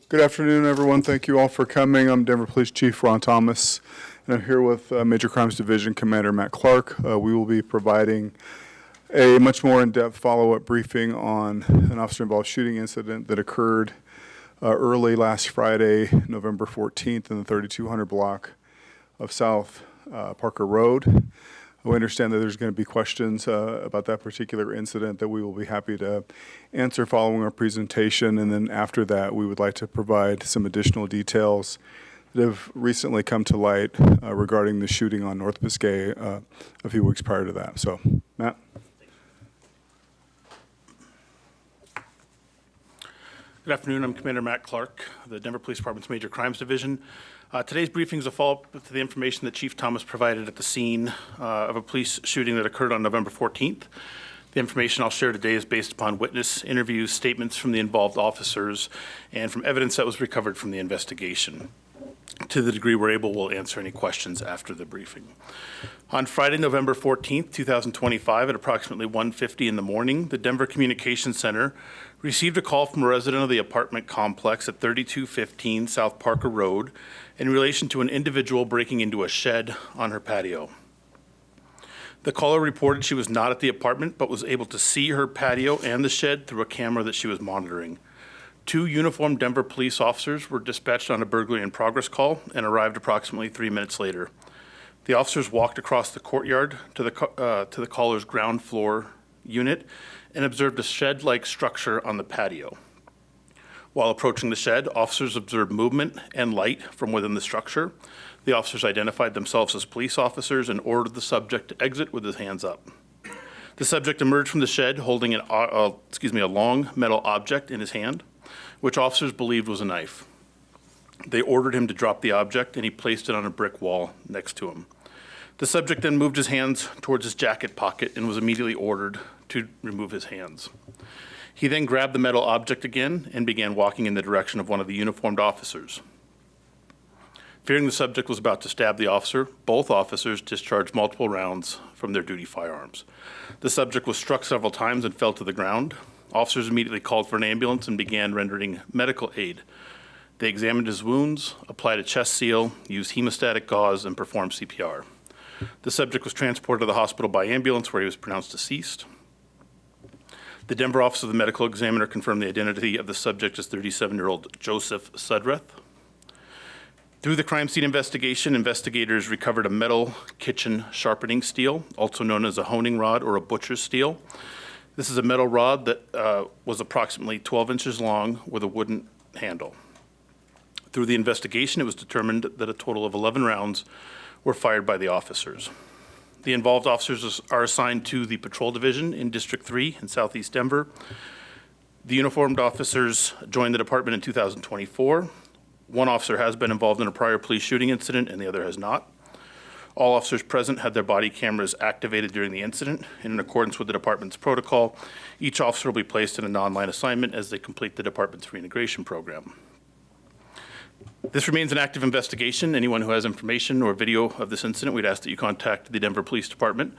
Good afternoon, everyone. Thank you all for coming. I'm Denver Police Chief Ron Thomas, and I'm here with Major Crimes Division Commander Matt Clark. We will be providing a much more in-depth follow-up briefing on an officer-involved shooting incident that occurred early last Friday, November 14th, in the 3200 block of South Parker Road. We understand that there's going to be questions about that particular incident that we will be happy to answer following our presentation, and then after that we would like to provide some additional details that have recently come to light regarding the shooting on North Biscay a few weeks prior to that. So, Matt. Good afternoon. I'm Commander Matt Clark, the Denver Police Department's Major Crimes Division. Today's briefing is a follow-up to the information that Chief Thomas provided at the scene of a police shooting that occurred on November 14th. The information I'll share today is based upon witness interviews, statements from the involved officers, and from evidence that was recovered from the investigation. To the degree we're able, we'll answer any questions after the briefing. On Friday, November 14th, 2025, at approximately 1:50 in the morning, the Denver Communications Center received a call from a resident of the apartment complex at 3215 South Parker Road in relation to an individual breaking into a shed on her patio. The caller reported she was not at the apartment, but was able to see her patio and the shed through a camera that she was monitoring. 2 uniformed Denver police officers were dispatched on a burglary in progress call and arrived approximately 3 minutes later. The officers walked across the courtyard to the caller's ground floor unit and observed a shed-like structure on the patio. While approaching the shed, officers observed movement and light from within the structure. The officers identified themselves as police officers and ordered the subject to exit with his hands up. The subject emerged from the shed holding a long metal object in his hand, which officers believed was a knife. They ordered him to drop the object, and he placed it on a brick wall next to him. The subject then moved his hands towards his jacket pocket and was immediately ordered to remove his hands. He then grabbed the metal object again and began walking in the direction of one of the uniformed officers. Fearing the subject was about to stab the officer, both officers discharged multiple rounds from their duty firearms. The subject was struck several times and fell to the ground. Officers immediately called for an ambulance and began rendering medical aid. They examined his wounds, applied a chest seal, used hemostatic gauze, and performed CPR. The subject was transported to the hospital by ambulance, where he was pronounced deceased. The Denver Office of the Medical Examiner confirmed the identity of the subject as 37-year-old Joseph Sudreth. Through the crime scene investigation, investigators recovered a metal kitchen sharpening steel, also known as a honing rod or a butcher's steel. This is a metal rod that was approximately 12 inches long with a wooden handle. Through the investigation, it was determined that a total of 11 rounds were fired by the officers. The involved officers are assigned to the Patrol Division in District 3 in Southeast Denver. The uniformed officers joined the department in 2024. One officer has been involved in a prior police shooting incident and the other has not. All officers present had their body cameras activated during the incident. And in accordance with the department's protocol, each officer will be placed in a non-line assignment as they complete the department's reintegration program. This remains an active investigation. Anyone who has information or video of this incident, we'd ask that you contact the Denver Police Department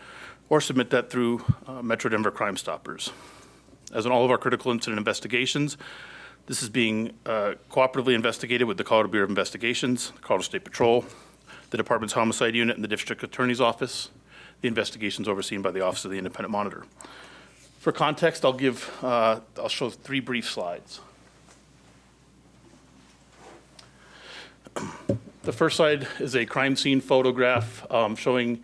or submit that through Metro Denver Crime Stoppers. As in all of our critical incident investigations, this is being cooperatively investigated with the Colorado Bureau of Investigations, the Colorado State Patrol, the department's homicide unit, and the district attorney's office. The investigation is overseen by the Office of the Independent Monitor. For context, I'll show 3 brief slides. The first slide is a crime scene photograph showing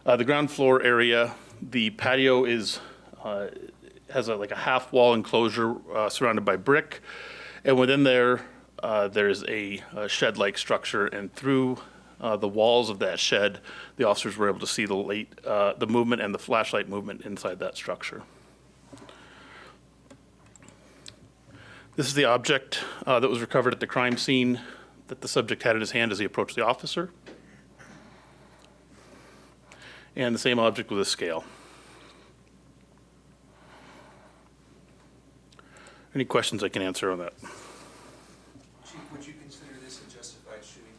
the ground floor area. The patio has a half wall enclosure surrounded by brick, and within there there's a shed-like structure, and through the walls of that shed, the officers were able to see the movement and the flashlight movement inside that structure. This is the object that was recovered at the crime scene that the subject had in his hand as he approached the officer. And the same object with a scale. Any questions I can answer on that? Chief, would you consider this a justified shooting?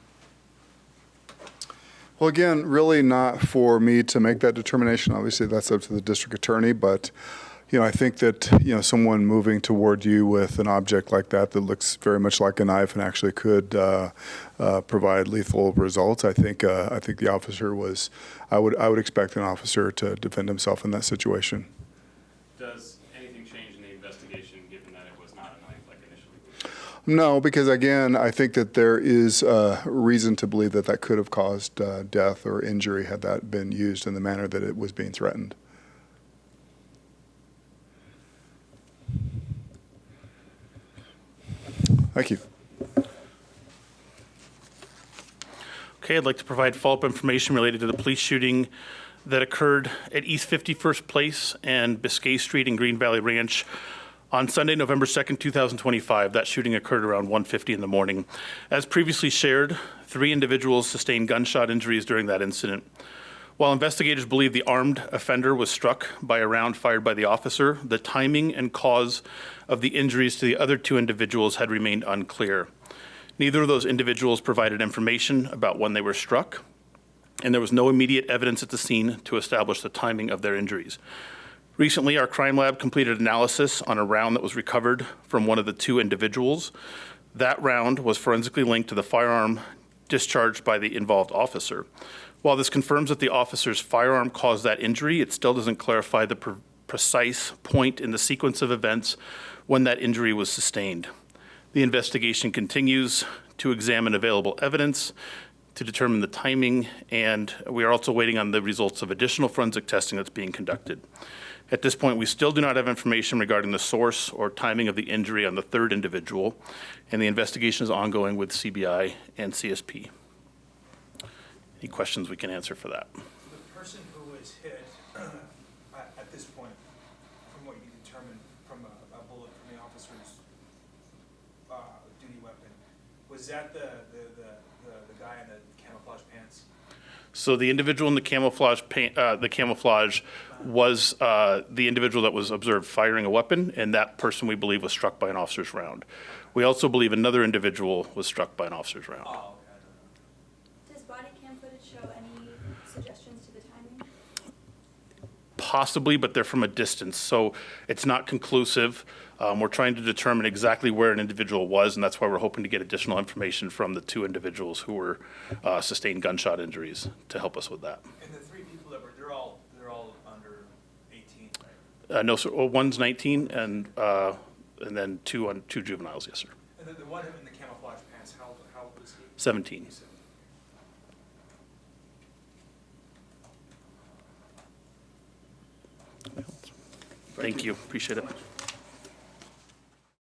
Well, again, really not for me to make that determination. Obviously, that's up to the district attorney, but I think that, someone moving toward you with an object like that looks very much like a knife and actually could provide lethal results. I think the officer I would expect an officer to defend himself in that situation. Does anything change in the investigation given that it was not a knife like initially believed? No, because again, I think that there is reason to believe that could have caused death or injury had that been used in the manner that it was being threatened. Thank you. Okay, I'd like to provide follow-up information related to the police shooting that occurred at East 51st Place and Biscay Street in Green Valley Ranch on Sunday, November 2nd, 2025. That shooting occurred around 1:50 in the morning. As previously shared, 3 individuals sustained gunshot injuries during that incident. While investigators believe the armed offender was struck by a round fired by the officer, the timing and cause of the injuries to the other 2 individuals had remained unclear. Neither of those individuals provided information about when they were struck, and there was no immediate evidence at the scene to establish the timing of their injuries. Recently, our crime lab completed analysis on a round that was recovered from one of the 2 individuals. That round was forensically linked to the firearm discharged by the involved officer. While this confirms that the officer's firearm caused that injury, it still doesn't clarify the precise point in the sequence of events when that injury was sustained. The investigation continues to examine available evidence to determine the timing, and we are also waiting on the results of additional forensic testing that's being conducted. At this point, we still do not have information regarding the source or timing of the injury on the 3rd individual, and the investigation is ongoing with CBI and CSP. Any questions we can answer for that? The person who was hit, at this point, from what you determined from a bullet from the officer's duty weapon, was that the guy in the camouflage pants? So the individual in the camouflage was the individual that was observed firing a weapon, and that person we believe was struck by an officer's round. We also believe another individual was struck by an officer's round. Oh, okay. Does body cam footage show any suggestions to the timing? Possibly, but they're from a distance, so it's not conclusive. We're trying to determine exactly where an individual was, and that's why we're hoping to get additional information from the 2 individuals who were sustained gunshot injuries to help us with that. And the 3 people that were, they're all under 18, right? No, sir. Well, one's 19, and then two juveniles. Yes, sir. And then the one in the camouflage pants, how old was he? 17. Thank you. Appreciate it.